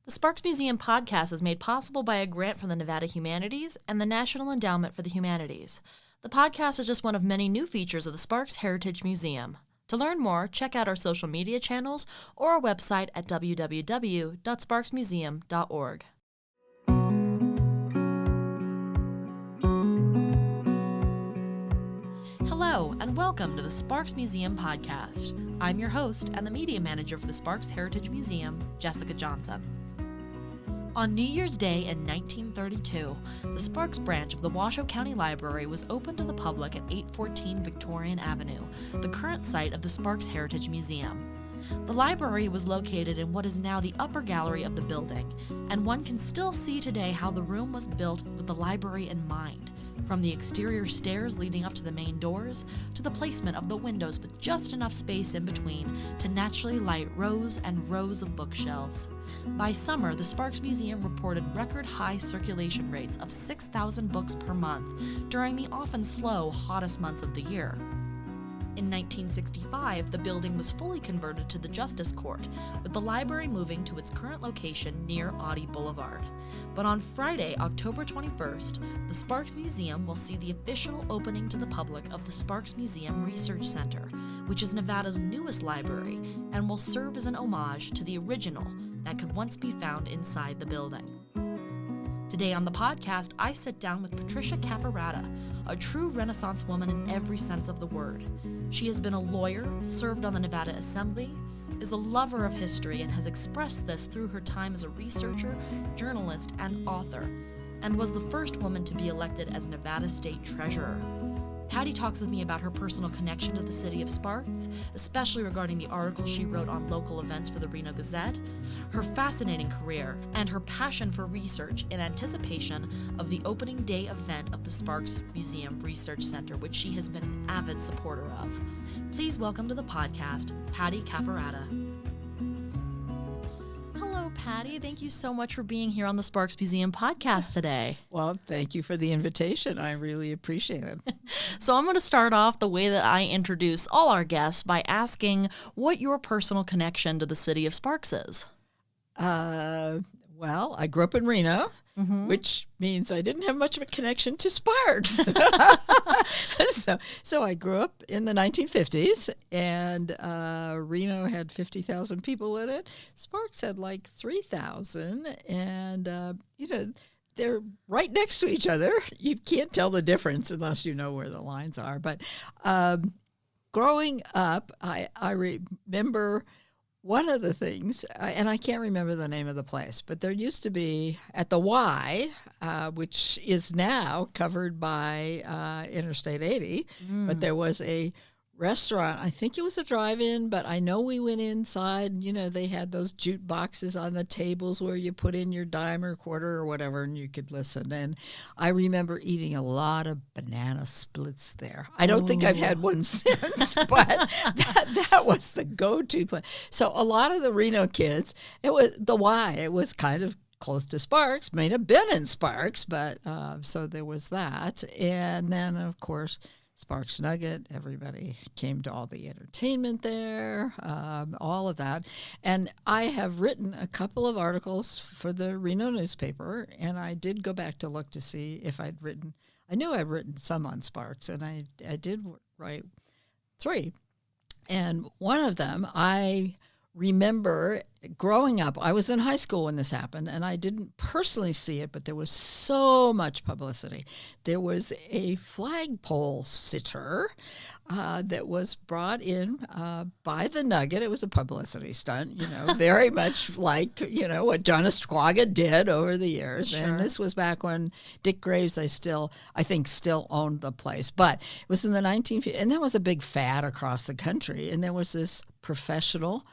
The Sparks Museum podcast is made possible by a grant from the Nevada Humanities and the National Endowment for the Humanities. The podcast is just one of many new features of the Sparks Heritage Museum. To learn more, check out our social media channels or our website at www.sparksmuseum.org. Hello, and welcome to the Sparks Museum podcast. I'm your host and the media manager for the Sparks Heritage Museum, Jessica Johnson. On New Year's Day in 1932, the Sparks branch of the Washoe County Library was opened to the public at 814 Victorian Avenue, the current site of the Sparks Heritage Museum. The library was located in what is now the upper gallery of the building, and one can still see today how the room was built with the library in mind, from the exterior stairs leading up to the main doors, to the placement of the windows with just enough space in between to naturally light rows and rows of bookshelves. By summer, the Sparks Museum reported record-high circulation rates of 6,000 books per month during the often slow, hottest months of the year. In 1965, the building was fully converted to the Justice Court, with the library moving to its current location near Audie Boulevard. But on Friday, October 21st, the Sparks Museum will see the official opening to the public of the Sparks Museum Research Center, which is Nevada's newest library and will serve as an homage to the original that could once be found inside the building. Today on the podcast, I sit down with Patricia Cafferata, a true Renaissance woman in every sense of the word. She has been a lawyer, served on the Nevada Assembly, is a lover of history, and has expressed this through her time as a researcher, journalist, and author, and was the first woman to be elected as Nevada State Treasurer. Patty talks with me about her personal connection to the city of Sparks, especially regarding the article she wrote on local events for the Reno Gazette, her fascinating career, and her passion for research in anticipation of the opening day event of the Sparks Museum Research Center, which she has been an avid supporter of. Please welcome to the podcast, Patty Cafferata. Patty, thank you so much for being here on the Sparks Museum podcast today. Well, thank you for the invitation. I really appreciate it. So I'm going to start off the way that I introduce all our guests by asking what your personal connection to the city of Sparks is. Well, I grew up in Reno, which means I didn't have much of a connection to Sparks. So I grew up in the 1950s, and Reno had 50,000 people in it. Sparks had like 3,000, and, they're right next to each other. You can't tell the difference unless you know where the lines are. But growing up, I remember one of the things, and I can't remember the name of the place, but there used to be at the Y, which is now covered by Interstate 80, but there was a restaurant. I think it was a drive-in, but I know we went inside. They had those jute boxes on the tables where you put in your dime or quarter or whatever, and you could listen. And I remember eating a lot of banana splits there. I don't think I've had one since, but that was the go-to place. So a lot of the Reno kids, it was the Y. It was kind of close to Sparks, may have been in Sparks, but so there was that. And then, of course, Sparks Nugget, everybody came to all the entertainment there, all of that. And I have written a couple of articles for the Reno newspaper, and I did go back to look to see if I knew I'd written some on Sparks, and I did write 3. And one of them, I remember growing up, I was in high school when this happened, and I didn't personally see it, but there was so much publicity. There was a flagpole sitter that was brought in by the Nugget. It was a publicity stunt, very much like, what John Esquaga did over the years. Sure. And this was back when Dick Graves, I think still owned the place. But it was in the 1950s, and that was a big fad across the country. And there was this professional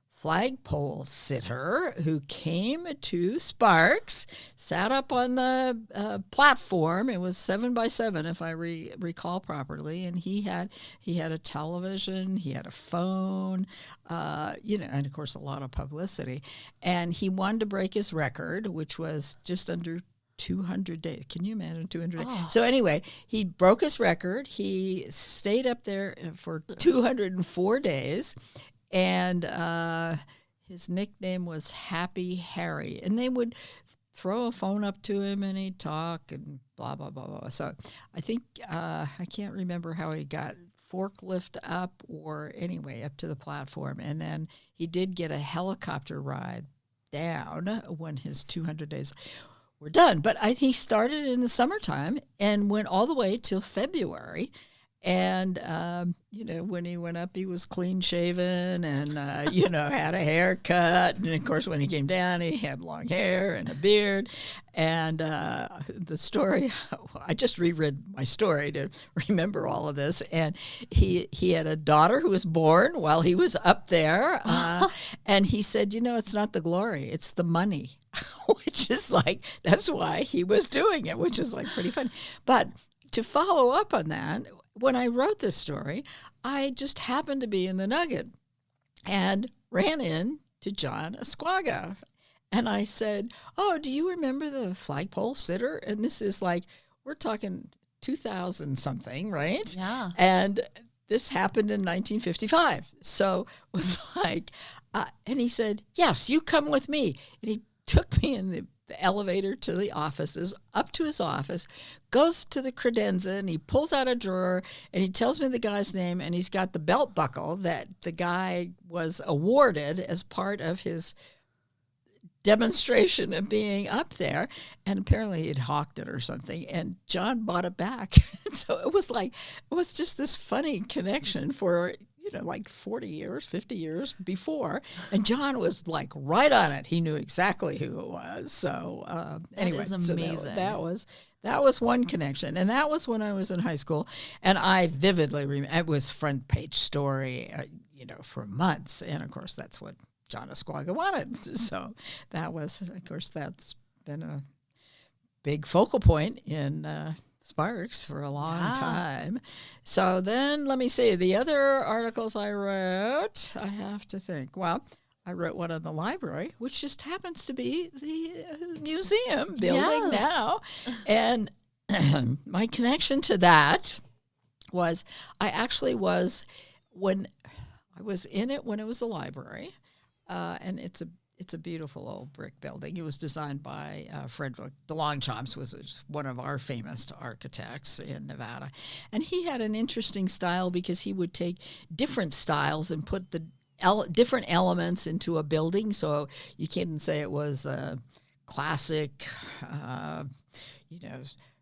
flagpole sitter who came to Sparks, sat up on the platform. It was 7x7, if I recall properly, and he had a television, he had a phone, and of course a lot of publicity. And he wanted to break his record, which was just under 200 days. Can you imagine 200 days? Oh. So anyway, he broke his record. He stayed up there for 204 days. And his nickname was Happy Harry. And they would throw a phone up to him and he'd talk and blah, blah, blah, blah. So I think, I can't remember how he got forklift up or anyway up to the platform. And then he did get a helicopter ride down when his 200 days were done. But he started in the summertime and went all the way till February. And, when he went up, he was clean shaven and, had a haircut. And, of course, when he came down, he had long hair and a beard. And the story, I just reread my story to remember all of this. And he had a daughter who was born while he was up there. And he said, it's not the glory, it's the money, which is like, that's why he was doing it, which is like pretty funny. But to follow up on that, when I wrote this story, I just happened to be in the Nugget and ran in to John Asquaga. And I said, oh, do you remember the flagpole sitter? And this is like, we're talking 2000 something, right? Yeah. And this happened in 1955. So it was like, and he said, yes, you come with me. And he took me in the elevator to the offices, up to his office, goes to the credenza, and he pulls out a drawer, and he tells me the guy's name, and he's got the belt buckle that the guy was awarded as part of his demonstration of being up there, and apparently he'd hawked it or something, and John bought it back. So it was just this funny connection for like 40 years, 50 years before. And John was like right on it. He knew exactly who it was. So anyway, that is amazing. So that was one connection. And that was when I was in high school. And I vividly remember, it was front page story, for months. And of course, that's what John Asquaga wanted. So that was, of course, that's been a big focal point in Sparks for a long time. So then let me see. The other articles I wrote, I have to think. Well, I wrote one on the library, which just happens to be the museum building now. And my connection to that was when I was in it when it was a library. And it's a beautiful old brick building. It was designed by Frederick DeLongchamps, was one of our famous architects in Nevada. And he had an interesting style because he would take different styles and put the different elements into a building. So you can't say it was classic,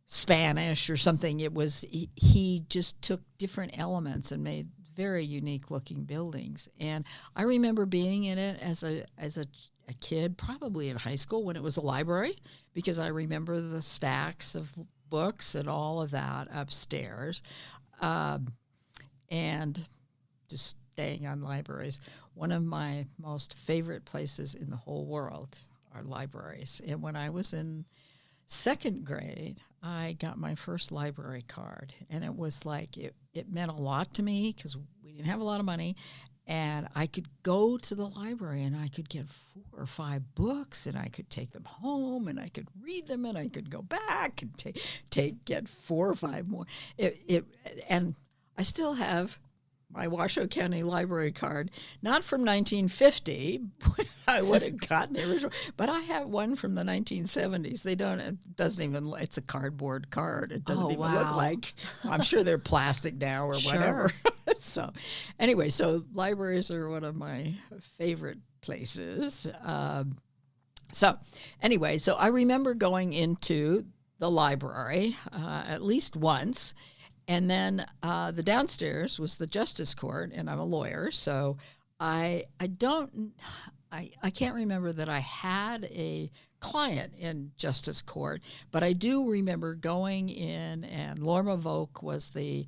Spanish or something. It was he just took different elements and made very unique looking buildings. And I remember being in it as a kid, probably in high school when it was a library, because I remember the stacks of books and all of that upstairs. And just staying on libraries, one of my most favorite places in the whole world are libraries. And when I was in second grade, I got my first library card, and it was like it meant a lot to me because we didn't have a lot of money, and I could go to the library and I could get 4 or 5 books, and I could take them home and I could read them, and I could go back and get 4 or 5 more. And I still have my Washoe County Library card, not from 1950, I would have gotten the original, but I have one from the 1970s. It's a cardboard card. It doesn't even look like, I'm sure they're plastic now or whatever. So anyway, so libraries are one of my favorite places. So I remember going into the library at least once. And then the downstairs was the Justice Court, and I'm a lawyer, so I can't remember that I had a client in Justice Court, but I do remember going in, and Lorma Volk was the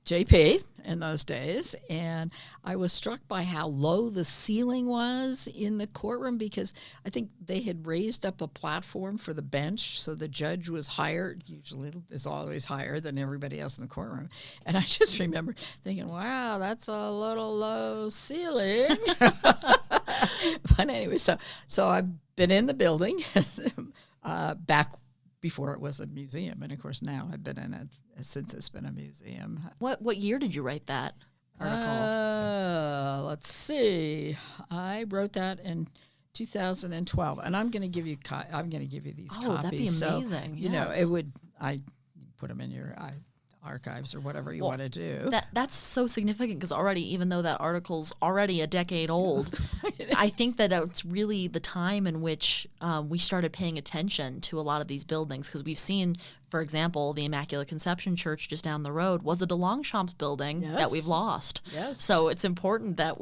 JP in those days, and I was struck by how low the ceiling was in the courtroom because I think they had raised up a platform for the bench, so the judge was higher, usually is always higher than everybody else in the courtroom. And I just remember thinking, wow, that's a little low ceiling. But anyway, so I've been in the building back before it was a museum, and of course now I've been in it since it's been a museum. What year did you write that? article? Let's see. I wrote that in 2012, and I'm going to give you these copies. Oh, that'd be amazing. So, it would. I put them in your archives or whatever you want to do. That's so significant because already, even though that article's already a decade old, I think that it's really the time in which we started paying attention to a lot of these buildings, because we've seen, for example, the Immaculate Conception Church just down the road was a de Longchamps building that we've lost. Yes. So it's important that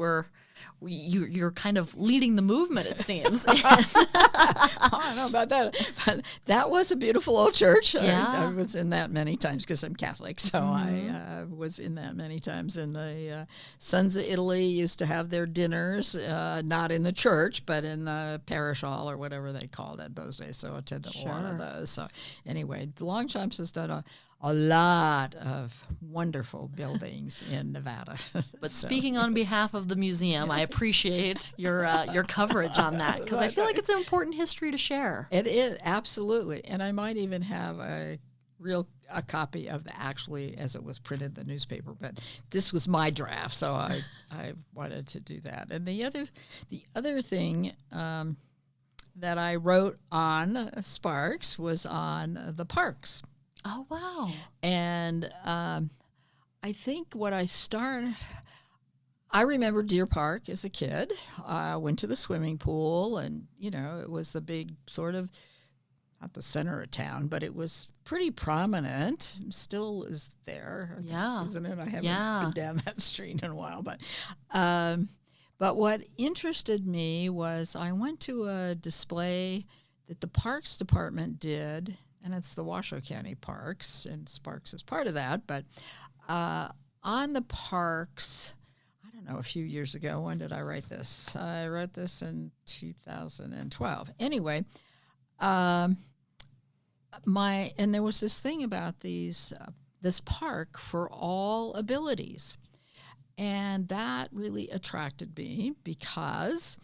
you're kind of leading the movement, it seems. I don't know about that, but that was a beautiful old church. Yeah. I was in that many times because I'm Catholic, so I was in that many times. And the Sons of Italy used to have their dinners, not in the church, but in the parish hall or whatever they called it those days. So I attended a lot of those. So anyway, Longchamps has done a lot of wonderful buildings in Nevada. But speaking on behalf of the museum, I appreciate your coverage on that, because I feel like it's an important history to share. It is, absolutely. And I might even have a copy of actually as it was printed in the newspaper. But this was my draft, so I wanted to do that. And the other thing that I wrote on Sparks was on the parks. Oh, wow. And I think what I remember Deer Park as a kid. I went to the swimming pool, and, it was the big sort of, not the center of town, but it was pretty prominent. Still is there, isn't it? I haven't been down that street in a while. But what interested me was I went to a display that the Parks Department did, and it's the Washoe County Parks, and Sparks is part of that. But on the parks, I don't know, a few years ago, when did I write this? I wrote this in 2012. Anyway, and there was this thing about this park for all abilities. And that really attracted me because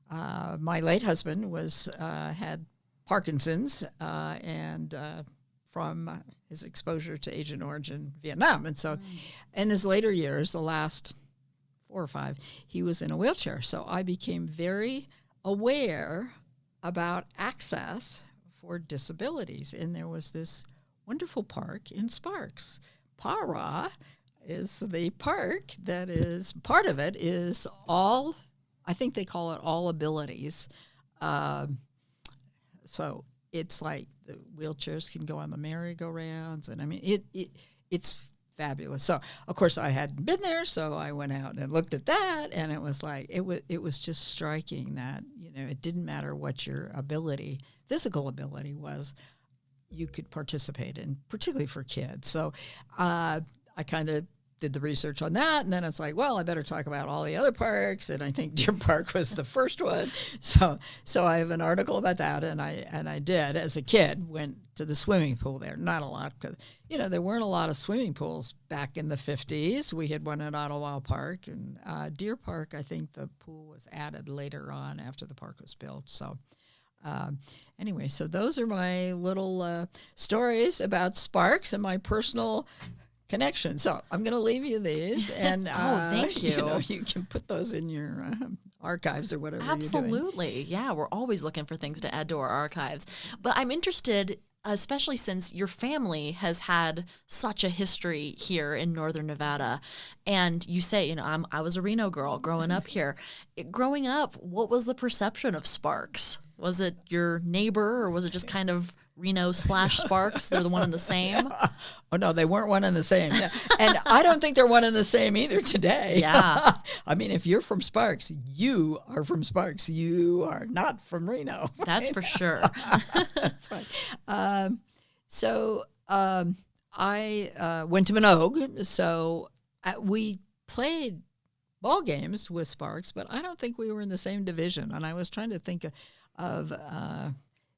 my late husband had Parkinson's, and from his exposure to Agent Orange in Vietnam. And so in his later years, the last 4 or 5, he was in a wheelchair. So I became very aware about access for disabilities. And there was this wonderful park in Sparks. Para is the park that is, part of it is all, I think they call it all abilities. So it's like the wheelchairs can go on the merry-go-rounds, and I mean it's fabulous. So of course I hadn't been there, so I went out and looked at that, and it was like it was just striking that it didn't matter what your physical ability was, you could participate in, particularly for kids. So I kind of did the research on that, and then it's like, well, I better talk about all the other parks, and I think Deer Park was the first one. So I have an article about that, and I did, as a kid, went to the swimming pool there. Not a lot, because there weren't a lot of swimming pools back in the 50s. We had one at Ottawa Park, and Deer Park, I think the pool was added later on after the park was built. So anyway, so those are my little stories about Sparks and my personal connection. So I'm going to leave you these, and thank you. You can put those in your archives or whatever. Absolutely. You're doing. Yeah, we're always looking for things to add to our archives. But I'm interested, especially since your family has had such a history here in Northern Nevada, and you say, I was a Reno girl growing up here. Growing up, what was the perception of Sparks? Was it your neighbor, or was it just kind of Reno/Sparks? They're the one and the same? Oh, no, they weren't one and the same. Yeah. And I don't think they're one and the same either today. Yeah. I mean, if you're from Sparks, you are from Sparks. You are not from Reno. Right? That's for sure. That's right. I went to Minogue, so we played ball games with Sparks, but I don't think we were in the same division. And I was trying to think of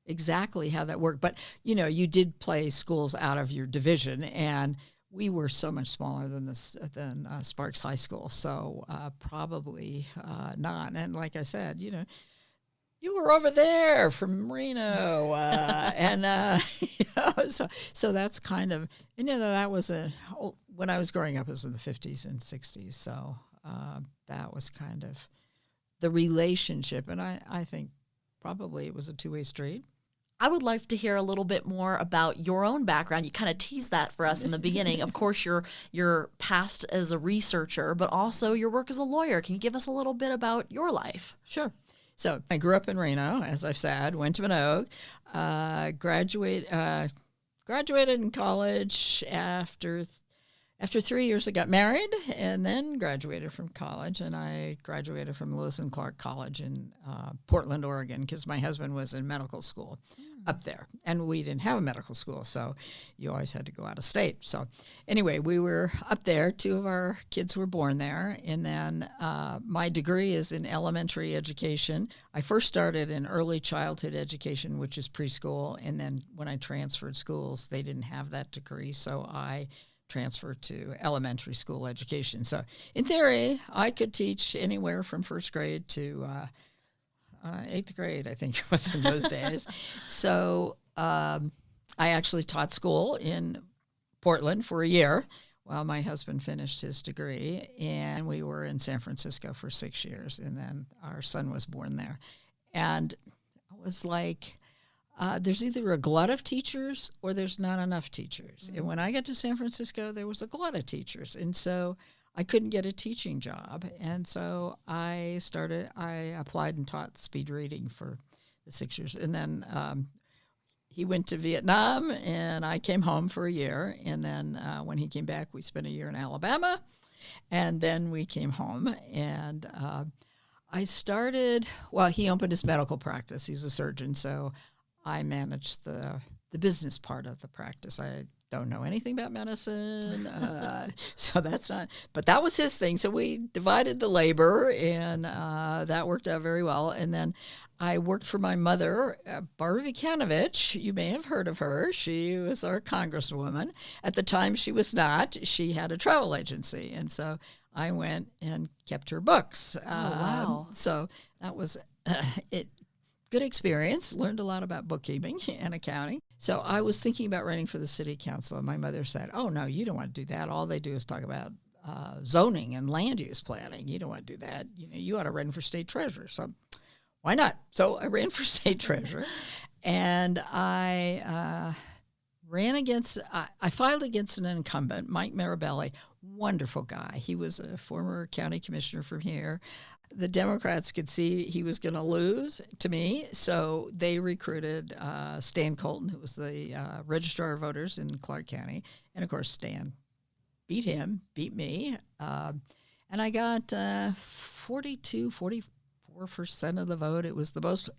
exactly how that worked. But, you did play schools out of your division, and we were so much smaller than Sparks High School, so probably not. And like I said, you were over there from Reno, and so that's kind of, that was when I was growing up, it was in the 50s and 60s. So that was kind of the relationship. And I think probably it was a two-way street. I would like to hear a little bit more about your own background. You kind of teased that for us in the beginning. Of course, your past as a researcher, but also your work as a lawyer. Can you give us a little bit about your life? Sure. So I grew up in Reno, as I've said, went to Minogue, graduated in college after 3 years. I got married and then graduated from college, and I graduated from Lewis and Clark College in Portland, Oregon, because my husband was in medical school up there, and we didn't have a medical school, so you always had to go out of state. So anyway, we were up there. 2 of our kids were born there, and then my degree is in elementary education. I first started in early childhood education, which is preschool, and then when I transferred schools, they didn't have that degree, so I transferred to elementary school education. So in theory, I could teach anywhere from first grade to 8th grade, I think it was in those days. So I actually taught school in Portland for a year while my husband finished his degree, and we were in San Francisco for 6 years, and then our son was born there. And it was like, there's either a glut of teachers or there's not enough teachers. Mm-hmm. And when I got to San Francisco, there was a glut of teachers. And so I couldn't get a teaching job. And so I applied and taught speed reading for the 6 years. And then he went to Vietnam, and I came home for a year. And then when he came back, we spent a year in Alabama. And then we came home, and he opened his medical practice. He's a surgeon, so I managed the business part of the practice. I don't know anything about medicine, so that's not, but that was his thing. So we divided the labor, and that worked out very well. And then I worked for my mother, Barbara Vikanovich. You may have heard of her. She was our congresswoman. At the time, she was not. She had a travel agency, and so I went and kept her books. Oh, wow. So that was it. Good experience, learned a lot about bookkeeping and accounting. So I was thinking about running for the city council, and my mother said, oh, no, you don't want to do that. All they do is talk about zoning and land use planning. You don't want to do that. You ought to run for state treasurer. So why not? So I ran for state treasurer, and I filed against an incumbent, Mike Marabelli, wonderful guy. He was a former county commissioner from here. The Democrats could see he was going to lose to me, so they recruited Stan Colton, who was the registrar of voters in Clark County. And, of course, Stan beat me. And I got 44% of the vote. It was the most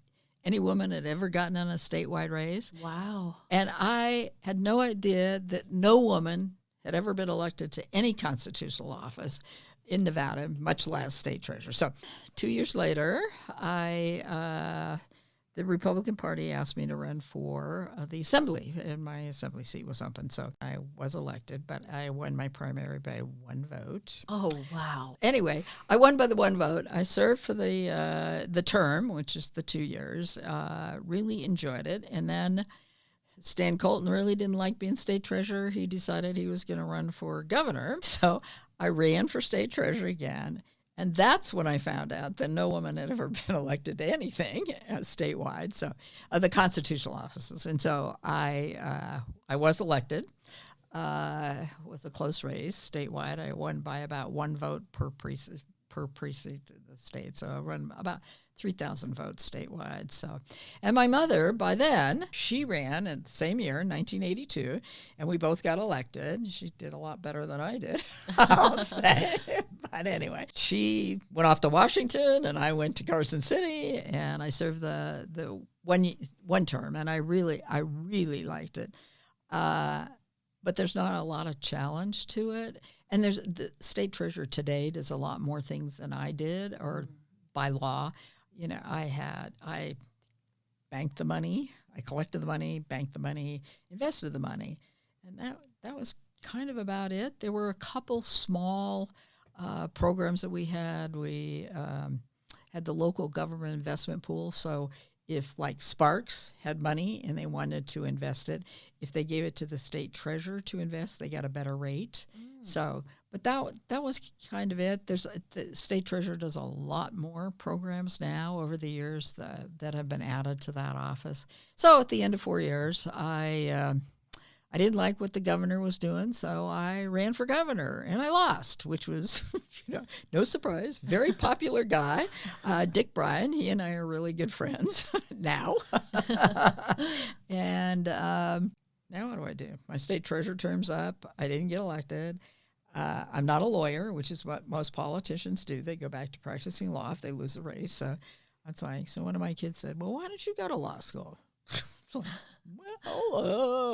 any woman had ever gotten in a statewide race. Wow. And I had no idea that no woman had ever been elected to any constitutional office in Nevada, much less state treasurer. So 2 years later, the Republican Party asked me to run for the assembly, and my assembly seat was open. So I was elected, but I won my primary by 1 vote. Oh, wow. Anyway, I won by the 1 vote. I served for the term, which is the 2 years, really enjoyed it. And then Stan Colton really didn't like being state treasurer. He decided he was going to run for governor. So I ran for state treasurer again, and that's when I found out that no woman had ever been elected to anything statewide, so the constitutional offices. And so I was elected. It was a close race statewide. I won by about 1 vote per precinct in the state, so I won about 3,000 votes statewide. So, and my mother, by then, she ran in the same year, 1982, and we both got elected. She did a lot better than I did, I'll say. But anyway, she went off to Washington, and I went to Carson City, and I served the one term, and I really liked it. But there's not a lot of challenge to it. And there's the state treasurer today does a lot more things than I did, or by law. I banked the money, I collected the money, banked the money, invested the money, and that was kind of about it. There were a couple small programs that we had. We had the local government investment pool, so if like Sparks had money and they wanted to invest it, if they gave it to the state treasurer to invest, they got a better rate. So, but that was kind of it. The state treasurer does a lot more programs now over the years that have been added to that office. So at the end of 4 years, I didn't like what the governor was doing, so I ran for governor, and I lost, which was, no surprise. Very popular guy, Dick Bryan. He and I are really good friends now. And now what do I do? My state treasurer term's up. I didn't get elected. I'm not a lawyer, which is what most politicians do. They go back to practicing law if they lose a race. So it's like, so one of my kids said, well, why don't you go to law school? Well,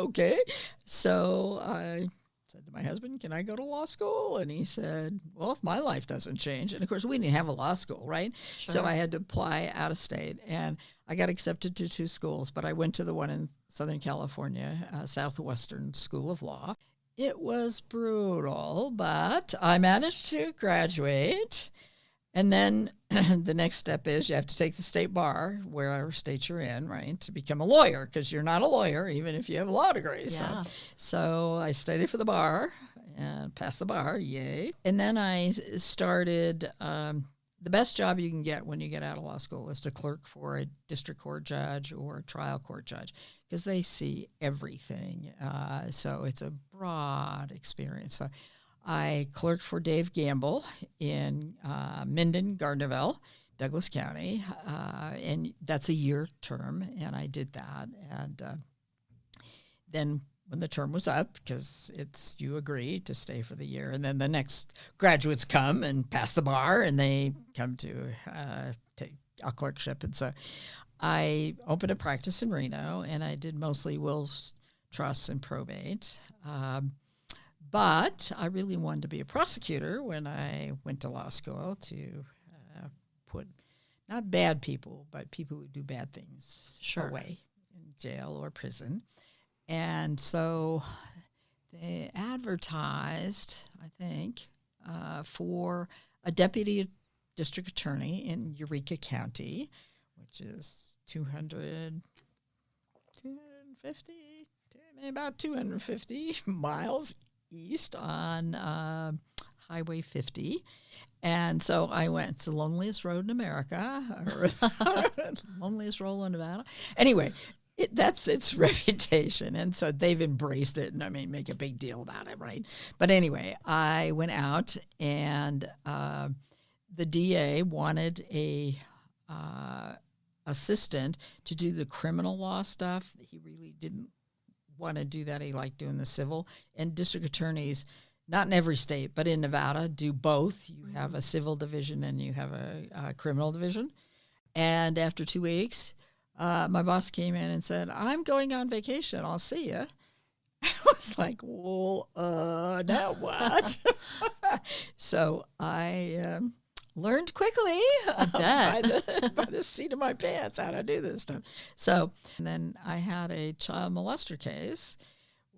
okay. So I said to my husband, can I go to law school? And he said, well, if my life doesn't change. And, of course, we didn't have a law school, right? Sure. So I had to apply out of state. And I got accepted to 2 schools, but I went to the one in Southern California, Southwestern School of Law. It was brutal, but I managed to graduate. And then the next step is you have to take the state bar, wherever state you're in, right, to become a lawyer, because you're not a lawyer even if you have a law degree. Yeah. So I studied for the bar and passed the bar, yay. And then I started, the best job you can get when you get out of law school is to clerk for a district court judge or a trial court judge, because they see everything. So it's a broad experience. So I clerked for Dave Gamble in Minden, Gardnerville, Douglas County, and that's a year term, and I did that. And then when the term was up, because you agree to stay for the year, and then the next graduates come and pass the bar, and they come to take a clerkship. And so I opened a practice in Reno, and I did mostly wills, trusts, and probate. But I really wanted to be a prosecutor when I went to law school to put not bad people, but people who do bad things away in jail or prison. And so they advertised, I think, for a deputy district attorney in Eureka County, which is 250 miles east on Highway 50. And so I went, it's the loneliest road in America, or loneliest road in Nevada. Anyway, that's its reputation. And so they've embraced it, and I mean, make a big deal about it, right? But anyway, I went out, and the DA wanted a assistant to do the criminal law stuff. He really didn't want to do that. He liked doing the civil. And district attorneys, not in every state, but in Nevada, do both. You have a civil division and you have a criminal division. And after 2 weeks, my boss came in and said, I'm going on vacation. I'll see you. I was like, well, now what? So I learned quickly by the seat of my pants how to do this stuff. So and then I had a child molester case,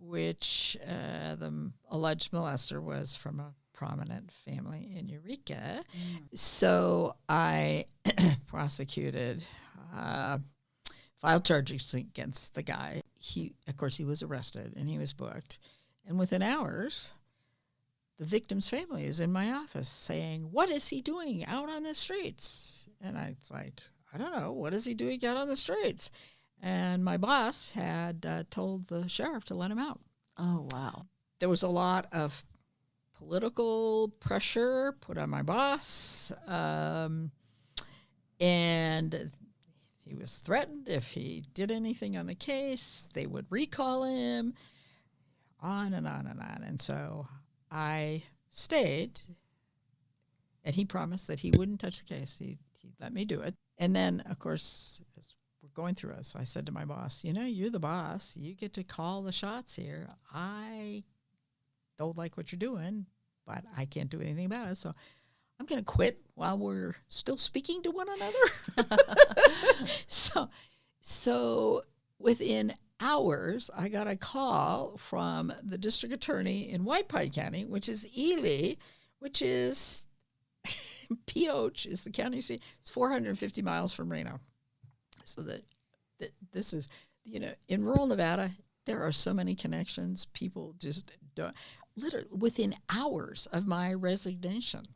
which the alleged molester was from a prominent family in Eureka. So I prosecuted, filed charges against the guy. Of course, he was arrested and he was booked. And within hours, the victim's family is in my office saying, what is he doing out on the streets? And I was like, I don't know. What is he doing out on the streets? And my boss had told the sheriff to let him out. Oh, wow. There was a lot of political pressure put on my boss. And he was threatened if he did anything on the case, they would recall him, on and on and on. And so I stayed, and he promised that he wouldn't touch the case. He'd let me do it. And then, of course, as we're going through this, I said to my boss, you're the boss. You get to call the shots here. I don't like what you're doing, but I can't do anything about it. So I'm going to quit while we're still speaking to one another. So within hours, I got a call from the district attorney in White Pine County, which is Ely, which is Pioche is the county seat. It's 450 miles from Reno. So this is, in rural Nevada, there are so many connections. People just don't. Literally, within hours of my resignation,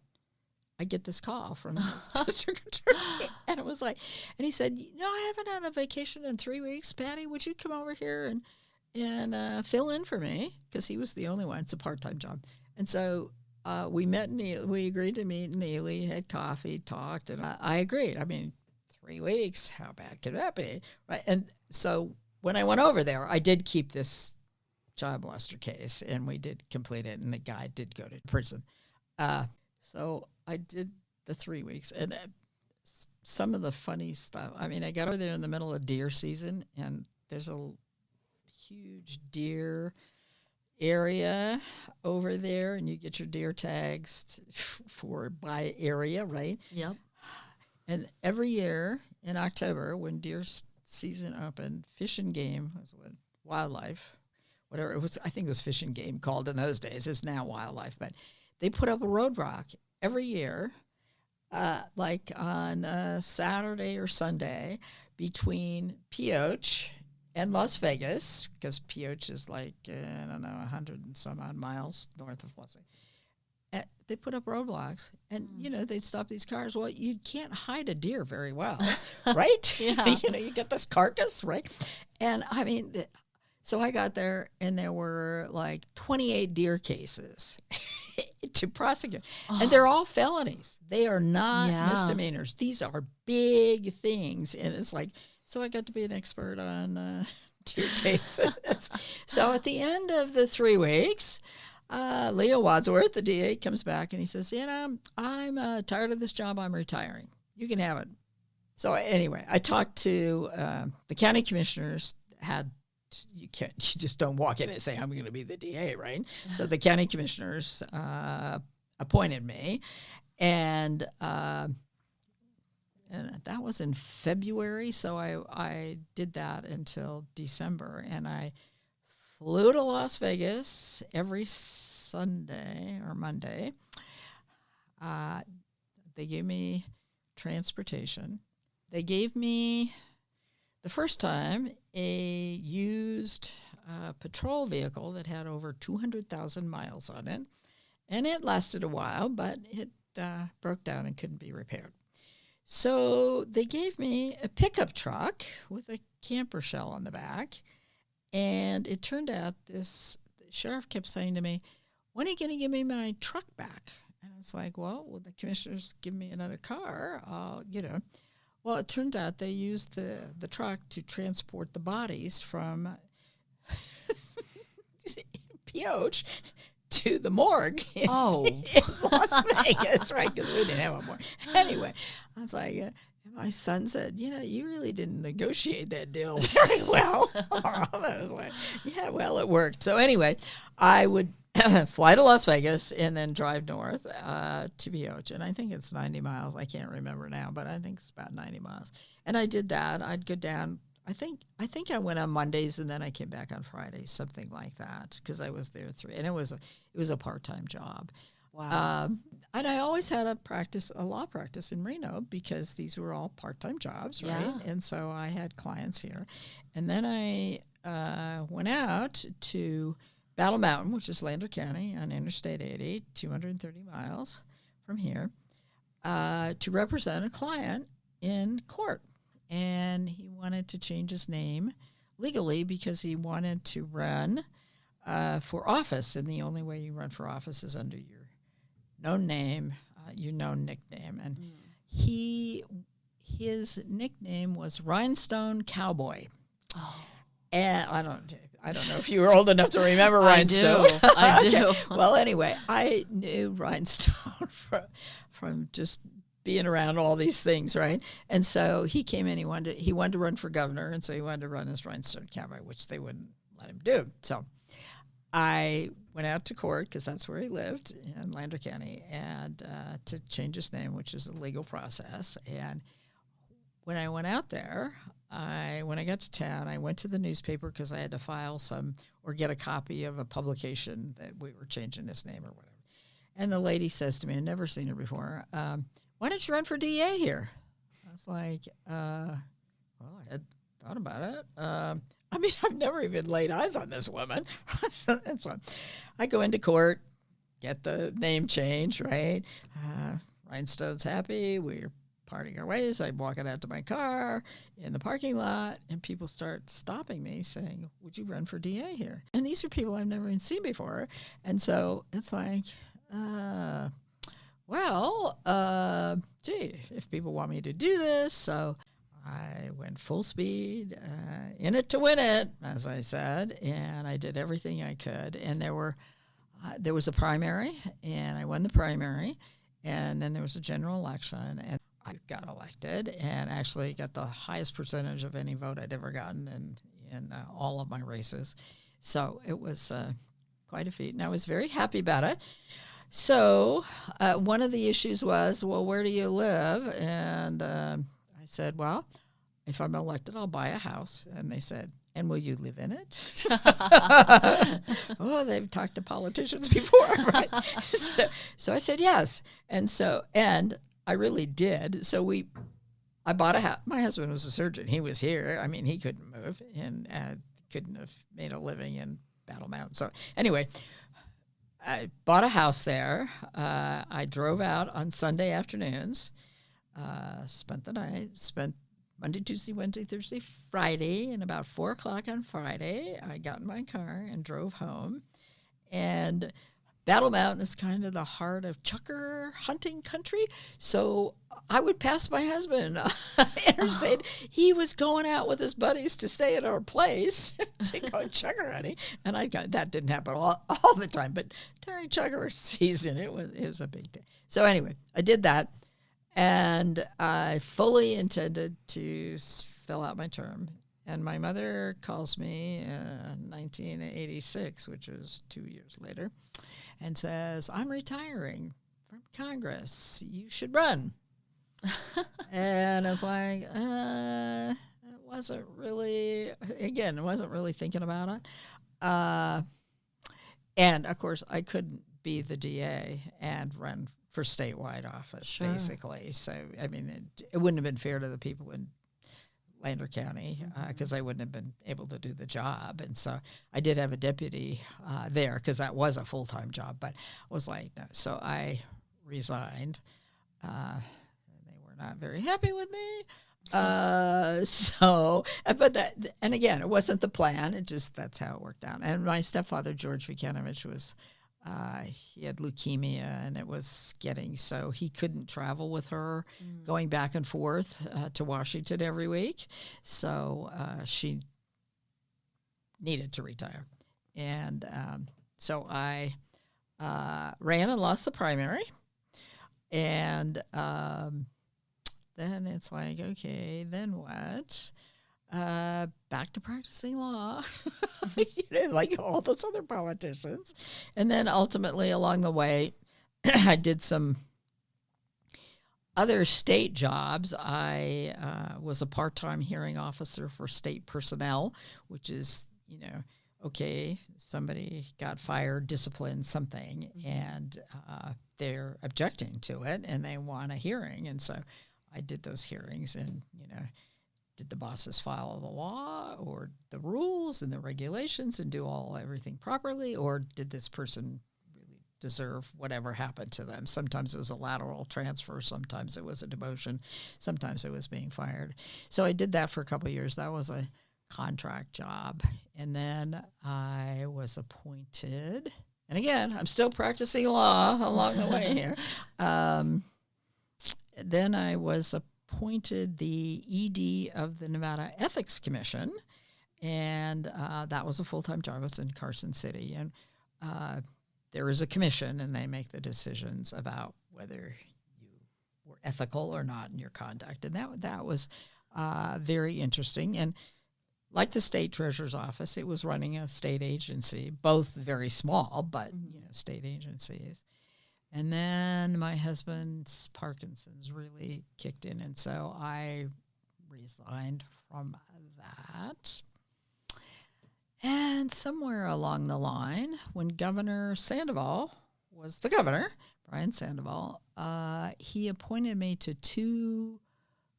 I get this call from his district attorney, and it was like, and he said, I haven't had a vacation in 3 weeks. Patty, would you come over here and fill in for me? Because he was the only one. It's a part-time job. And so we met, we agreed to meet in Ely, had coffee, talked, and I agreed. I mean, 3 weeks, how bad could that be? Right. And so when I went over there, I did keep this child molester case, and we did complete it, and the guy did go to prison. So I did the 3 weeks, and some of the funny stuff. I mean, I got over there in the middle of deer season, and there's a huge deer area over there, and you get your deer tags by area, right? Yep. And every year in October, when deer season opened, Fish and Game was what, wildlife, whatever it was. I think it was Fish and Game called in those days. It's now wildlife, but they put up a roadblock every year, like on Saturday or Sunday, between Pioche and Las Vegas, because Pioche is like, 100 and some odd miles north of Las Vegas. They put up roadblocks, and, they'd stop these cars. Well, you can't hide a deer very well, right? Yeah. You get this carcass, right? And, I mean, so I got there, and there were like 28 deer cases to prosecute. Oh. And they're all felonies. They are not misdemeanors. These are big things. And it's like, so I got to be an expert on deer cases. So at the end of the 3 weeks, Leo Wadsworth, the DA, comes back and he says, I'm tired of this job. I'm retiring. You can have it. So anyway, I talked to the county commissioners. You just don't walk in and say, I'm going to be the DA, right? So the county commissioners appointed me, and that was in February. So I did that until December, and I flew to Las Vegas every Sunday or Monday. They gave me transportation. They gave me, the first time, a used patrol vehicle that had over 200,000 miles on it. And it lasted a while, but it broke down and couldn't be repaired. So they gave me a pickup truck with a camper shell on the back. And it turned out the sheriff kept saying to me, when are you going to give me my truck back? And I was like, well, the commissioners give me another car, Well, it turned out they used the truck to transport the bodies from Pioche to the morgue in Las Vegas, right? Because we didn't have a morgue. Anyway, I was like, my son said, you really didn't negotiate that deal very well. I was like, yeah, well, it worked. So anyway, I would fly to Las Vegas and then drive north to Pioche. And I think it's 90 miles. I can't remember now, but I think it's about 90 miles. And I did that. I'd go down. I think I went on Mondays and then I came back on Fridays, something like that, because I was there 3. And it was a part-time job. Wow. And I always had a law practice in Reno, because these were all part-time jobs, right? Yeah. And so I had clients here. And then I went out to Battle Mountain, which is Lander County on Interstate 80, 230 miles from here, to represent a client in court. And he wanted to change his name legally because he wanted to run for office. And the only way you run for office is under your known name, your known nickname. And his nickname was Rhinestone Cowboy. Oh. And I don't know if you were old enough to remember Rhinestone. I do. Okay. Well, anyway, I knew Rhinestone from just being around all these things, right? And so he came in, he wanted to run for governor, and so he wanted to run as Rhinestone Cowboy, which they wouldn't let him do. So I went out to court, because that's where he lived, in Lander County, and to change his name, which is a legal process. And when I went out there, when I got to town, I went to the newspaper because I had to file or get a copy of a publication that we were changing his name or whatever. And the lady says to me, I'd never seen her before, why don't you run for DA here? I was like, well, I had thought about it. I mean, I've never even laid eyes on this woman. And so I go into court, get the name change, right? Rhinestone's happy. We're parting our ways. I'm walking out to my car in the parking lot, and people start stopping me saying, would you run for DA here? And these are people I've never even seen before. And so it's like, gee, if people want me to do this. So I went full speed, in it to win it, as I said, and I did everything I could. And there was a primary, and I won the primary, and then there was a general election, and I got elected and actually got the highest percentage of any vote I'd ever gotten in all of my races. So it was quite a feat, and I was very happy about it. So one of the issues was, well, where do you live? And I said, well, if I'm elected, I'll buy a house. And they said, and will you live in it? Oh, they've talked to politicians before, right? So I said yes. And I really did. So I bought a house. My husband was a surgeon. He was here. I mean, he couldn't move and couldn't have made a living in Battle Mountain. So anyway, I bought a house there. I drove out on Sunday afternoons, spent the night, spent Monday, Tuesday, Wednesday, Thursday, Friday, and about 4 o'clock on Friday, I got in my car and drove home. And Battle Mountain is kind of the heart of chukar hunting country. So I would pass my husband on interstate. He was going out with his buddies to stay at our place to go chukar hunting. And that didn't happen all the time, but during chukar season, it was a big day. So anyway, I did that. And I fully intended to fill out my term. And my mother calls me in 1986, which was 2 years later, and says, I'm retiring from Congress. You should run. And I was like, I wasn't really thinking about it. And, of course, I couldn't be the DA and run for statewide office, basically. So, I mean, it wouldn't have been fair to the people in Lander County because I wouldn't have been able to do the job. And so I did have a deputy there because that was a full-time job, but I was like, no. So I resigned. They were not very happy with me. And again, it wasn't the plan. That's how it worked out. And my stepfather, George Vukanovich, he had leukemia, and it was so he couldn't travel with her going back and forth to Washington every week. So she needed to retire. And so I ran and lost the primary. And then it's like, okay, then what? Back to practicing law, like all those other politicians. And then ultimately along the way, I did some other state jobs. I was a part-time hearing officer for state personnel, which is, okay, somebody got fired, disciplined, something, and they're objecting to it, and they want a hearing. And so I did those hearings and, did the bosses follow the law or the rules and the regulations and do everything properly, or did this person really deserve whatever happened to them? Sometimes it was a lateral transfer, sometimes it was a demotion, sometimes it was being fired. So I did that for a couple of years. That was a contract job. And then I was appointed, and again, I'm still practicing law along the way here. Then I was appointed the ED of the Nevada Ethics Commission, and that was a full-time job. I was in Carson City, and there is a commission, and they make the decisions about whether you were ethical or not in your conduct, and that was very interesting. And like the state treasurer's office, it was running a state agency, both very small, but state agencies. And then my husband's Parkinson's really kicked in, and so I resigned from that. And somewhere along the line, when Governor Sandoval was the governor, Brian Sandoval, he appointed me to 2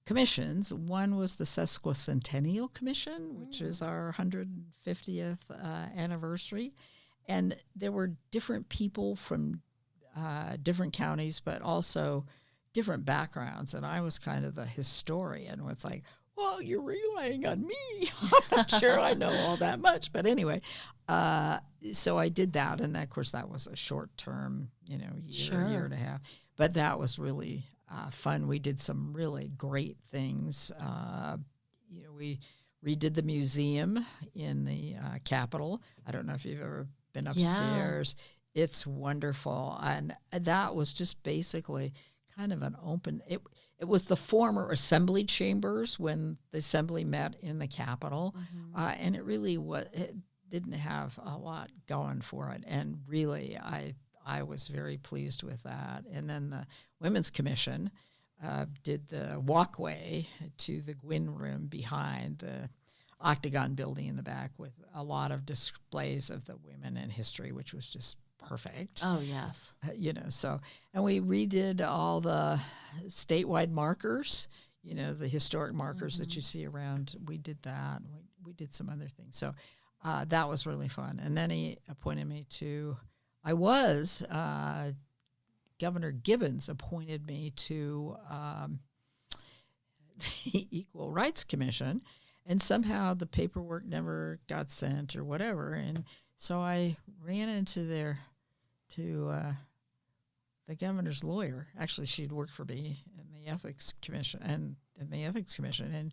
commissions. One was the Sesquicentennial Commission, which is our 150th anniversary. And there were different people from different counties, but also different backgrounds. And I was kind of the historian. It's like, well, you're relying on me. I'm not sure I know all that much. But anyway, so I did that. And of course, that was a short term, year and a half. But that was really fun. We did some really great things. We redid the museum in the Capitol. I don't know if you've ever been upstairs. Yeah. It's wonderful. And that was just basically kind of an open, it was the former assembly chambers when the assembly met in the Capitol. Mm-hmm. And it really it didn't have a lot going for it. And really, I was very pleased with that. And then the Women's Commission did the walkway to the Gwynn Room behind the Octagon building in the back with a lot of displays of the women in history, which was just perfect. Oh, yes. And we redid all the statewide markers, the historic markers that you see around. We did that. We did some other things. So that was really fun. And then he appointed me Governor Gibbons appointed me to the Equal Rights Commission, and somehow the paperwork never got sent or whatever. And so I ran into the governor's lawyer. Actually, she'd worked for me in the Ethics Commission and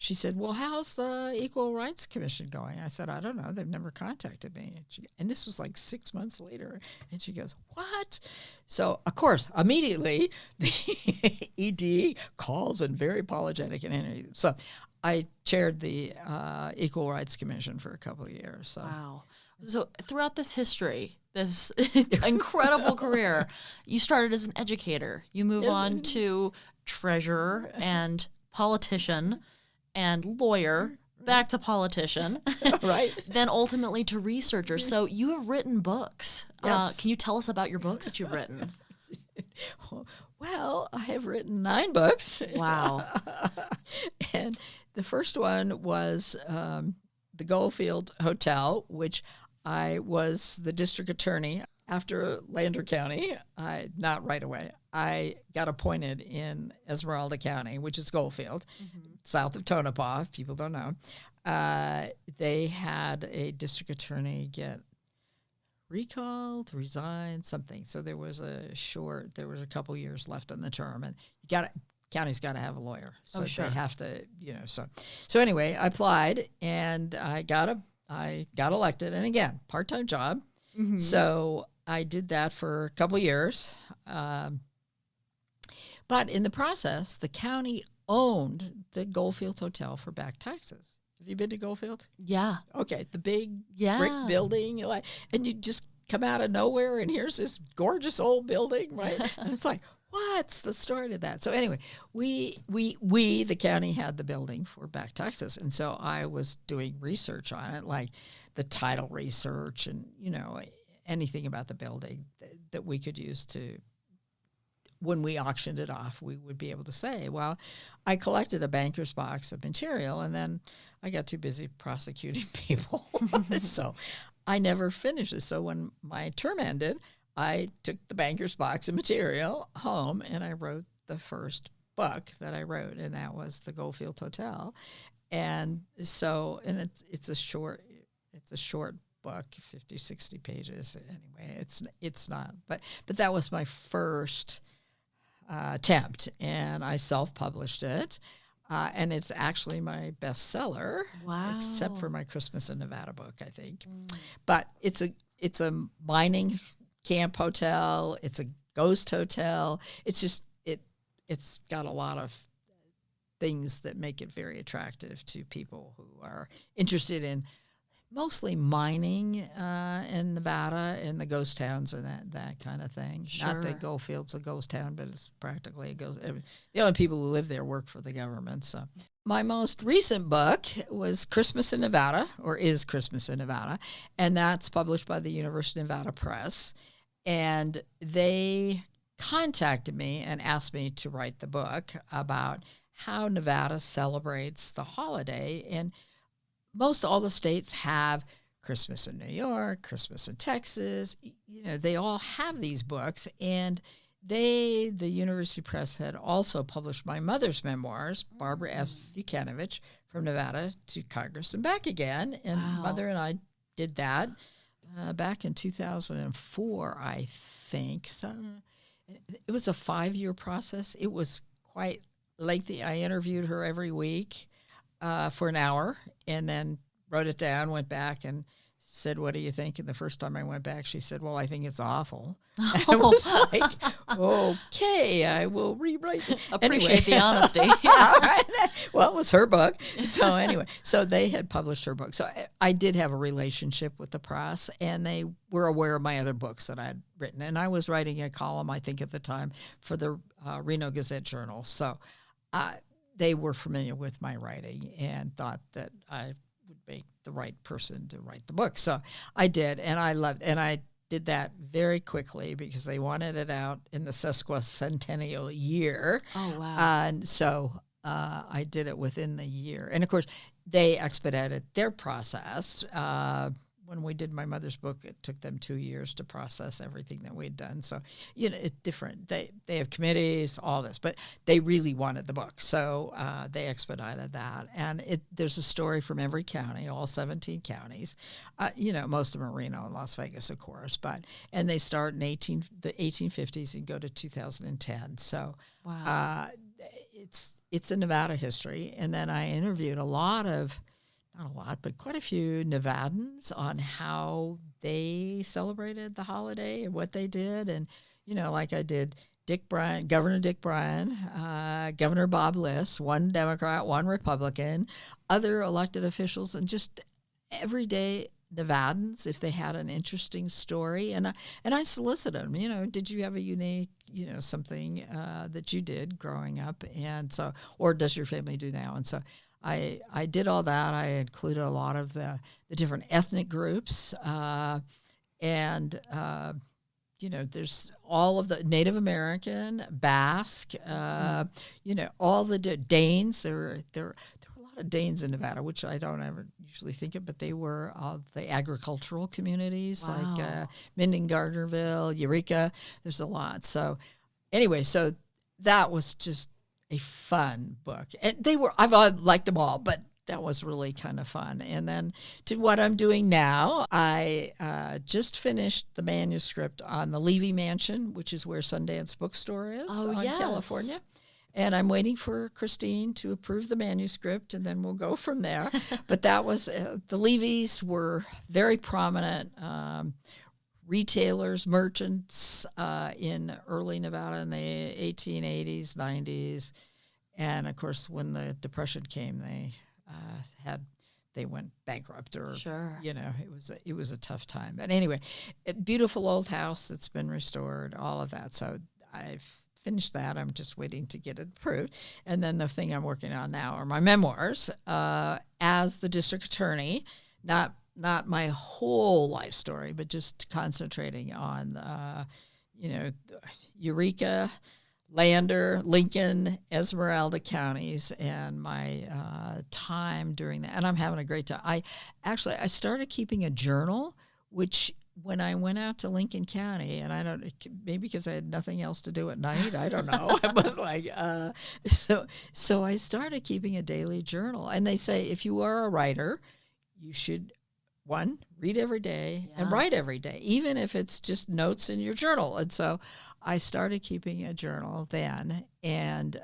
she said, well, how's the Equal Rights Commission going? I said, I don't know. They've never contacted me. And this was like 6 months later. And she goes, what? So, of course, immediately the ED calls and very apologetic and anything. So I chaired the Equal Rights Commission for a couple of years. So. Wow. So throughout this history, this incredible career, you started as an educator. You move on to treasurer and politician and lawyer, back to politician, right? Then ultimately to researcher. So you have written books. Yes. Can you tell us about your books that you've written? Well, I have written 9 books. Wow. And the first one was the Goldfield Hotel, which I was the district attorney. After Lander County, not right away, I got appointed in Esmeralda County, which is Goldfield, south of Tonopah, if people don't know. They had a district attorney get recalled, resigned, something. So there was a couple years left on the term, and county's got to have a lawyer. So sure. They have to, So anyway, I applied, and I got elected, and again, part-time job. Mm-hmm. So I did that for a couple years. But in the process, the county owned the Goldfield Hotel for back taxes. Have you been to Goldfield? Yeah. Okay, the big brick building, and you just come out of nowhere, and here's this gorgeous old building, right? And it's like, what's the story to that? So anyway, we the county had the building for back taxes, and so I was doing research on it, like the title research and anything about the building that we could use to. When we auctioned it off, we would be able to say, well, I collected a banker's box of material, and then I got too busy prosecuting people. So I never finished it. So when my term ended, I took the banker's box of material home, and I wrote the first book that I wrote, and that was The Goldfield Hotel. And so, and it's a short book, 50, 60 pages. Anyway, it's not, but that was my first attempt, and I self-published it, and it's actually my bestseller. Wow! Except for my Christmas in Nevada book, I think. But it's a mining camp hotel. It's a ghost hotel. It's just it's got a lot of things that make it very attractive to people who are interested in mostly mining in Nevada and the ghost towns and that kind of thing. Sure. Not that Goldfield's a ghost town, but it's practically a ghost. The only people who live there work for the government. So my most recent book was Christmas in Nevada, or is Christmas in Nevada, and that's published by the University of Nevada Press. And they contacted me and asked me to write the book about how Nevada celebrates the holiday. And most all the states have Christmas in New York, Christmas in Texas. They all have these books. And the University Press, had also published my mother's memoirs, Barbara F. Vukanovich, From Nevada to Congress and Back Again. And Mother and I did that back in 2004, I think. So it was a 5-year process. It was quite lengthy. I interviewed her every week for an hour, and then wrote it down, went back and said, "What do you think?" And the first time I went back, she said, "Well, I think it's awful." And I was like, "Okay, I will rewrite it." Appreciate the honesty. Well, it was her book. So anyway, so they had published her book. So I did have a relationship with the press, and they were aware of my other books that I had written. And I was writing a column, I think at the time, for the Reno Gazette-Journal. So they were familiar with my writing and thought that I would make the right person to write the book. So I did, and I loved, and I did that very quickly because they wanted it out in the sesquicentennial year. Oh, wow. And so I did it within the year. And of course, they expedited their process. When we did my mother's book, it took them 2 years to process everything that we'd done. So, it's different. They have committees, all this, but they really wanted the book. So they expedited that. And there's a story from every county, all 17 counties. Most of them are Reno and Las Vegas, of course. And they start in the 1850s and go to 2010. So wow. It's a Nevada history. And then I interviewed not a lot, but quite a few Nevadans on how they celebrated the holiday and what they did. And, like I did Governor Dick Bryan, Governor Bob Liss, one Democrat, one Republican, other elected officials, and just everyday Nevadans, if they had an interesting story. And I solicited them, did you have a unique, something that you did growing up? And so, or does your family do now? And so I did all that. I included a lot of the different ethnic groups, and there's all of the Native American, Basque, all the Danes. There were a lot of Danes in Nevada, which I don't ever usually think of, but they were the agricultural communities. Wow. Like Minden, Gardnerville, Eureka. There's a lot. So anyway, so that was just a fun book. And I've liked them all, but that was really kind of fun. And then to what I'm doing now, I just finished the manuscript on the Levy Mansion, which is where Sundance Bookstore is California. And I'm waiting for Christine to approve the manuscript, and then we'll go from there. But that was, the Levys were very prominent retailers, merchants in early Nevada in the 1880s, 90s. And of course, when the Depression came, they went bankrupt, or sure. It was a tough time. But anyway, beautiful old house that's been restored, all of that. So I've finished that. I'm just waiting to get it approved. And then the thing I'm working on now are my memoirs as the district attorney, not my whole life story, but just concentrating on, Eureka, Lander, Lincoln, Esmeralda counties, and my time during that. And I'm having a great time. I started keeping a journal, which when I went out to Lincoln County, and I don't, maybe because I had nothing else to do at night, I don't know. I was like, so I started keeping a daily journal. And they say, if you are a writer, you should, one, read every day and write every day, even if it's just notes in your journal. And so I started keeping a journal then. And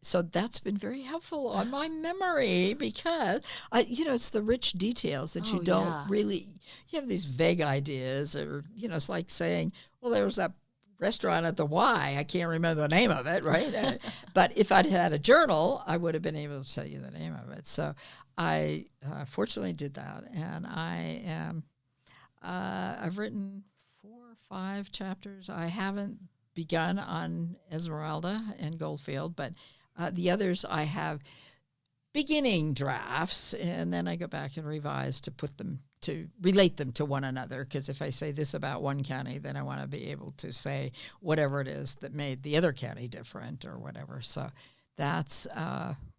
so that's been very helpful on my memory because, it's the rich details that you don't really, you have these vague ideas, or, it's like saying, well, there was that restaurant at the Y. I can't remember the name of it, right? But if I'd had a journal, I would have been able to tell you the name of it. So I fortunately did that. And I've written 4 or 5 chapters. I haven't begun on Esmeralda and Goldfield, but the others I have beginning drafts, and then I go back and revise to relate them to one another, because if I say this about one county, then I want to be able to say whatever it is that made the other county different or whatever. So that's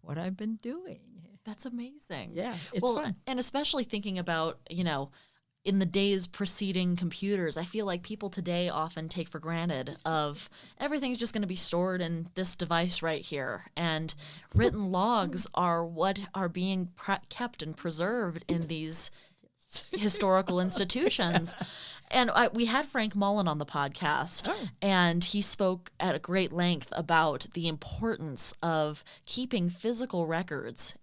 what I've been doing. That's amazing. Yeah, it's fun. And especially thinking about, in the days preceding computers, I feel like people today often take for granted of everything's just going to be stored in this device right here. And written logs are what are being kept and preserved in these historical institutions. And we had Frank Mullen on the podcast, and he spoke at a great length about the importance of keeping physical records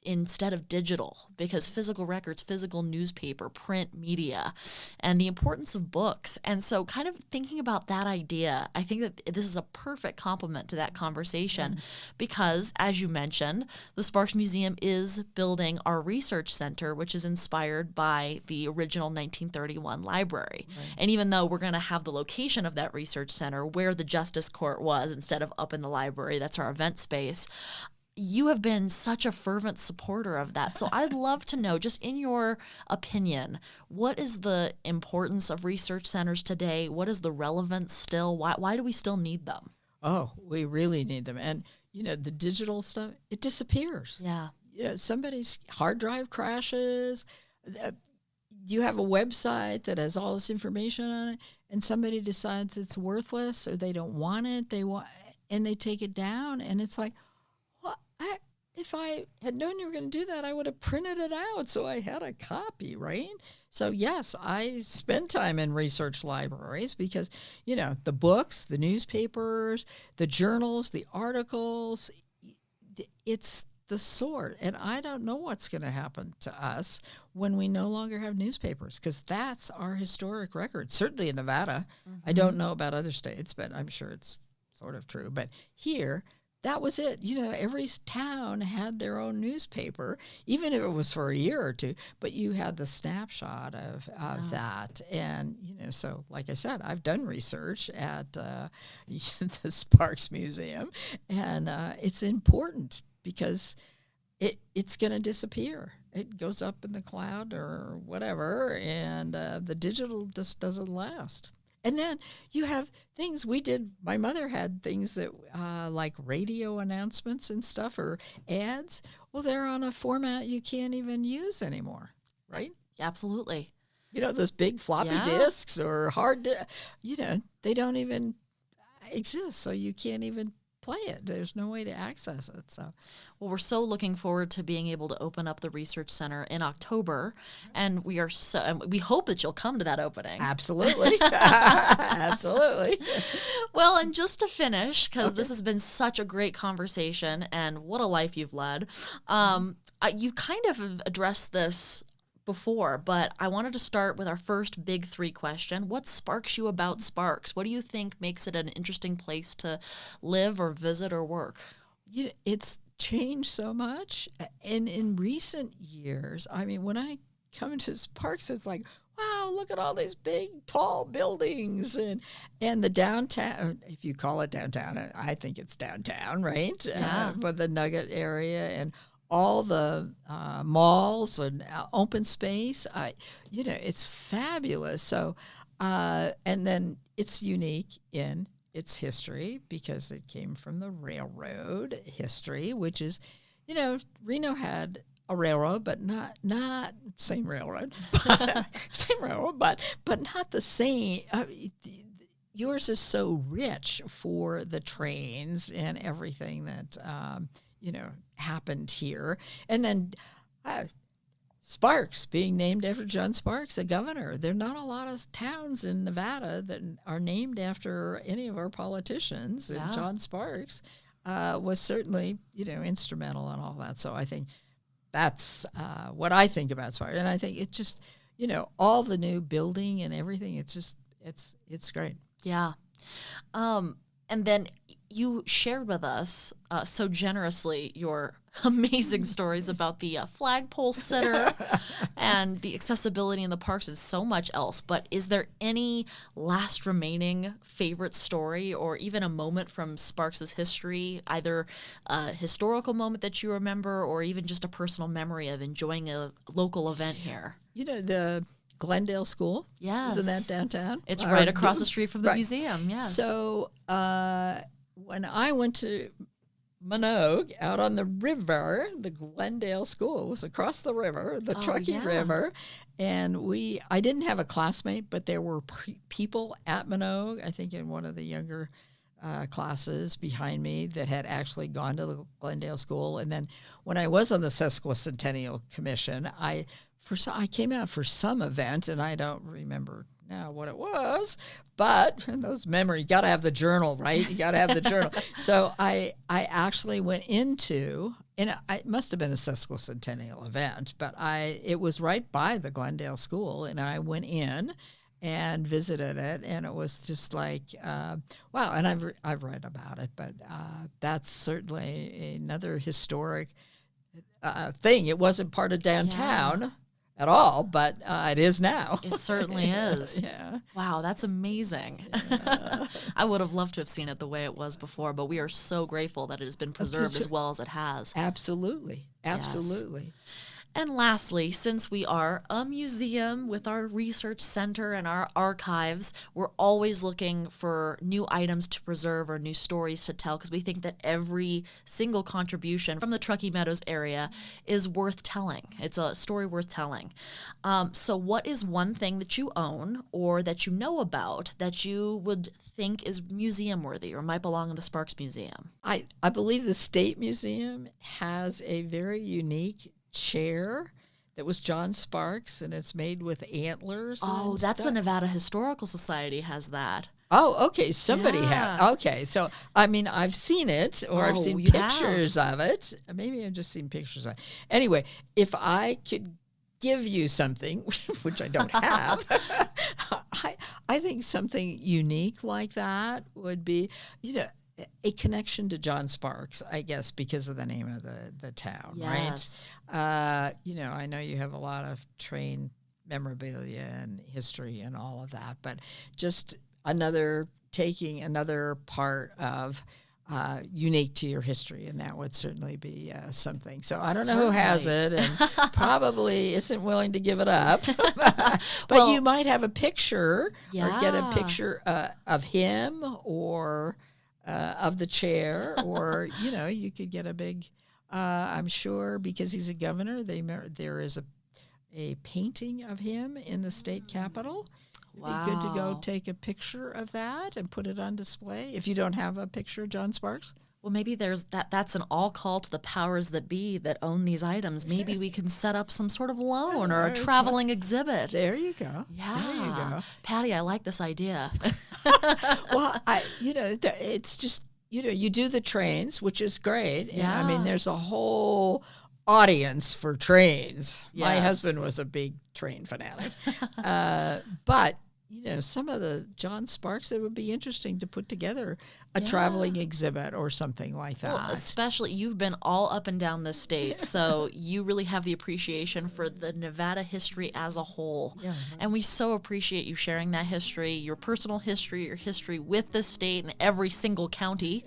instead of digital, because physical records, physical newspaper, print media, and the importance of books. And so kind of thinking about that idea, I think that this is a perfect complement to that conversation because, as you mentioned, the Sparks Museum is building our research center, which is inspired by the original 1931 library. Right. And even though we're going to have the location of that research center where the Justice Court was instead of up in the library, that's our event space, you have been such a fervent supporter of that. So I'd love to know, just in your opinion, what is the importance of research centers today? What is the relevance still? Why do we still need them? Oh, we really need them. And, the digital stuff, it disappears. Yeah. Somebody's hard drive crashes. You have a website that has all this information on it, and somebody decides it's worthless or they don't want it. And they take it down, and it's like, if I had known you were going to do that, I would have printed it out so I had a copy, right? So, yes, I spend time in research libraries because, the books, the newspapers, the journals, the articles, it's the sort. And I don't know what's going to happen to us when we no longer have newspapers, because that's our historic record, certainly in Nevada. Mm-hmm. I don't know about other states, but I'm sure it's sort of true. But here, that was it. Every town had their own newspaper, even if it was for a year or two, but you had the snapshot of that. And, so like I said, I've done research at the Sparks Museum, and it's important because it's going to disappear. It goes up in the cloud or whatever, and the digital just doesn't last. And then you have things my mother had things that like radio announcements and stuff or ads. Well, they're on a format you can't even use anymore, right? Absolutely. Those big floppy disks or hard, they don't even exist. So you can't even play it. There's no way to access it. So, well, we're so looking forward to being able to open up the research center in October, and we hope that you'll come to that opening. Absolutely. Absolutely. Well, and just to finish, because this has been such a great conversation and what a life you've led, you kind of have addressed this before, but I wanted to start with our first big three question. What sparks you about Sparks? What do you think makes it an interesting place to live or visit or work? It's changed so much. And in recent years, when I come into Sparks, it's like, wow, look at all these big, tall buildings and the downtown, if you call it downtown, I think it's downtown, right? Yeah. But the Nugget area and all the malls and open space, it's fabulous. So, and then it's unique in its history because it came from the railroad history, which is, Reno had a railroad, but not same railroad, same railroad, but not the same. Yours is so rich for the trains and everything that happened here. And then Sparks being named after John Sparks, a governor. There are not a lot of towns in Nevada that are named after any of our politicians. Yeah. And John Sparks was certainly, instrumental in all that. So I think that's what I think about Sparks. And I think it just, all the new building and everything, it's great. Yeah. And then you shared with us so generously your amazing stories about the flagpole sitter and the accessibility in the parks and so much else. But is there any last remaining favorite story or even a moment from Sparks' history, either a historical moment that you remember or even just a personal memory of enjoying a local event here? The Glendale School. Yes. Isn't that downtown? It's right across the street from the museum, yes. So when I went to Minogue out on the river. The Glendale School was across the river, the Truckee River. And I didn't have a classmate, but there were people at Minogue, I think in one of the younger classes behind me that had actually gone to the Glendale School. And then when I was on the Sesquicentennial Commission, I came out for some event, and I don't remember now what it was, but those memories, you got to have the journal, right? You got to have the journal. So I actually went into, and it must have been a sesquicentennial event, but it was right by the Glendale School, and I went in and visited it, and it was just like, wow. And I've read about it, but that's certainly another historic thing. It wasn't part of downtown at all, but it is now. It certainly is. Yeah. Wow, that's amazing. Yeah. I would have loved to have seen it the way it was before, but we are so grateful that it has been preserved as well as it has. Absolutely. Absolutely. Yes. And lastly, since we are a museum with our research center and our archives, we're always looking for new items to preserve or new stories to tell, because we think that every single contribution from the Truckee Meadows area is worth telling. It's a story worth telling. So what is one thing that you own or that you know about that you would think is museum worthy or might belong in the Sparks Museum? I believe the State Museum has a very unique chair that was John Sparks, and it's made with antlers. Oh, that's the Nevada Historical Society has that. Oh, okay. Somebody had. Okay. So, I mean, I've seen it, or I've seen pictures of it. Maybe I've just seen pictures of it. Anyway, if I could give you something, which I don't have, I think something unique like that would be, a connection to John Sparks, I guess, because of the name of the town, yes. Right? I know you have a lot of train memorabilia and history and all of that, but just taking another part of unique to your history, and that would certainly be something. So I don't know who has it and probably isn't willing to give it up, but you might have a picture or get a picture of him or of the chair, or you could get a big I'm sure because he's a governor, there is a painting of him in the state capitol. Wow. It'd be good to go take a picture of that and put it on display if you don't have a picture of John Sparks. Well, maybe that's an all call to the powers that be that own these items. Maybe we can set up some sort of loan or a traveling exhibit. There you go. Yeah. There you go. Patty, I like this idea. Well, it's just, you do the trains, which is great. Yeah. And, I mean, there's a whole audience for trains. Yes. My husband was a big train fanatic. But, some of the John Sparks, it would be interesting to put together a traveling exhibit or something like that. Well, especially, you've been all up and down the state, so you really have the appreciation for the Nevada history as a whole. Yeah. And we so appreciate you sharing that history, your personal history, your history with the state and every single county.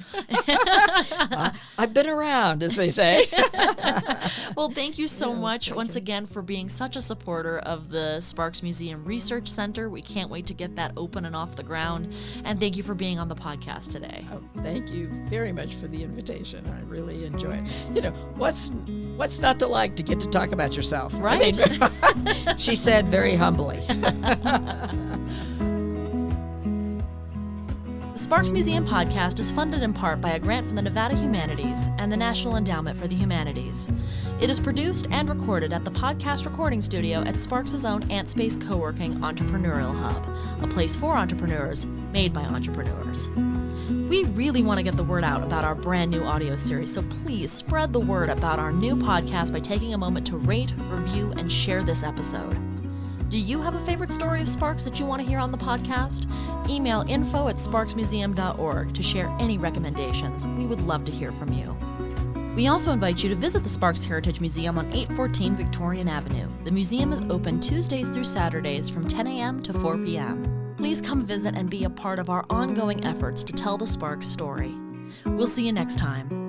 I've been around, as they say. Well, thank you so much once again for being such a supporter of the Sparks Museum Research Center. We can't wait to get that open and off the ground. And thank you for being on the podcast today. Oh, thank you very much for the invitation. I really enjoy it. What's not to like to get to talk about yourself, right? She said very humbly. The Sparks Museum podcast is funded in part by a grant from the Nevada Humanities and the National Endowment for the Humanities. It is produced and recorded at the podcast recording studio at Sparks' own AntSpace Co-working Entrepreneurial Hub, a place for entrepreneurs, made by entrepreneurs. We really want to get the word out about our brand new audio series, so please spread the word about our new podcast by taking a moment to rate, review, and share this episode. Do you have a favorite story of Sparks that you want to hear on the podcast? Email info@sparksmuseum.org to share any recommendations. We would love to hear from you. We also invite you to visit the Sparks Heritage Museum on 814 Victorian Avenue. The museum is open Tuesdays through Saturdays from 10 a.m. to 4 p.m. Please come visit and be a part of our ongoing efforts to tell the Sparks story. We'll see you next time.